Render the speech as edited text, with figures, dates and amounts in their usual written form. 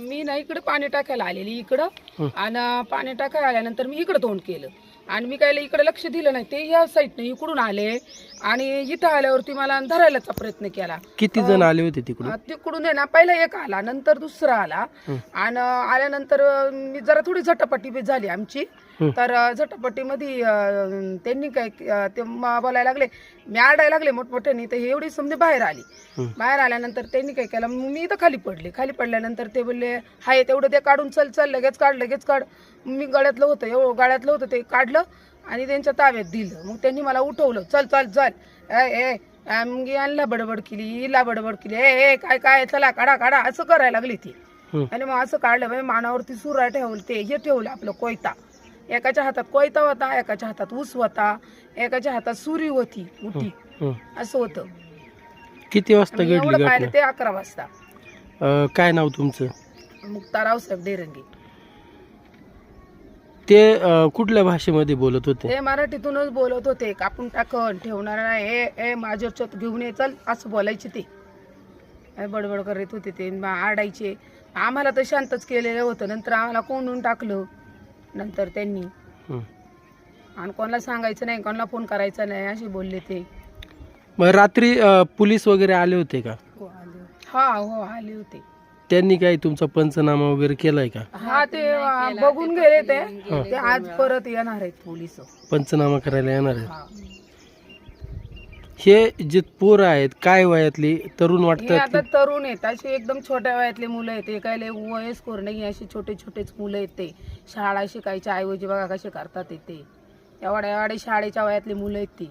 मी ना इकडे पाणी टाकायला आलेली इकडं आणि पाणी टाकायला आल्यानंतर मी इकडं तोंड केलं आणि मी काय इकडे लक्ष दिलं नाही. ते या साईडने इकडून आले आणि इथं आल्यावरती मला धरायलाचा प्रयत्न केला. किती जण आले होते तिकडून? तिकडून आहे ना पहिला एक आला, नंतर दुसरा आला आणि आल्यानंतर मी जरा थोडी झटापटी झाली आमची. तर झटापटीमध्ये त्यांनी काय ते बोलायला लागले, मी आडायला लागले मोठमोठ्याने. तर एवढी समजे बाहेर आली. बाहेर आल्यानंतर त्यांनी काय केलं, मी इथं खाली पडले. खाली पडल्यानंतर ते बोलले हाय तेवढं ते काढून चल चल लगेच काढ. मी गळ्यातलं होतं गाळ्यातलं होतं ते काढलं आणि त्यांच्या ताब्यात दिलं. मग त्यांनी मला उठवलं, चल चल चल ए मग यांना बडबड केली, हिला बडबड केली, ए काय चला काढा असं करायला लागली ती. आणि मग असं काढलं, मानावरती सुरा ठेवलं, ते हे ठेवलं आपलं कोयता. एकाच्या हातात कोयता होता, एकाच्या हातात ऊस होता, एकाच्या हातात सुरी होती मोठी. असं होतं. किती वाजता घडली एवढं पाहिलं घटना? ते 11 वाजता. काय नाव तुमचं? मुक्ता रावसाहेब डेरंगी. ते कुठल्या भाषेमध्ये बोलत होते? ते मराठीतूनच बोलत होते. कापून टाकन ठेवणार नाही, ए माझ्या चत घेऊन ये चल असं बोलायचे. ते बडबड करत होते, ते आडायचे. आम्हाला तर शांतच केलेलं होतं. नंतर आम्हाला कोंडून टाकलं नंतर त्यांनी. आणि कोणाला सांगायचं नाही, कोणाला फोन करायचा नाही असे बोलले ते. मग रात्री पोलीस वगैरे आले होते का? हो आले होते. त्यांनी काय तुमचा पंचनामा वगैरे केलाय का? हा ते बघून गेले ते आज परत येणार आहेत पोलीस. पंचनामा करायला येणार आहे. हे जे पोरं आहेत काय वयातली? तरुण हे वाटतात आता तरुण आहेत, अशी एकदम छोट्या वयातले मुलं आहेत. काय लय वयस्कर नाही, अशी छोटेच मुलं आहेत. ते शाळा शिकायच्या ऐवजी बघा कसे करतात ते. एवढ्या शाळेच्या वयातली मुलं आहेत ती.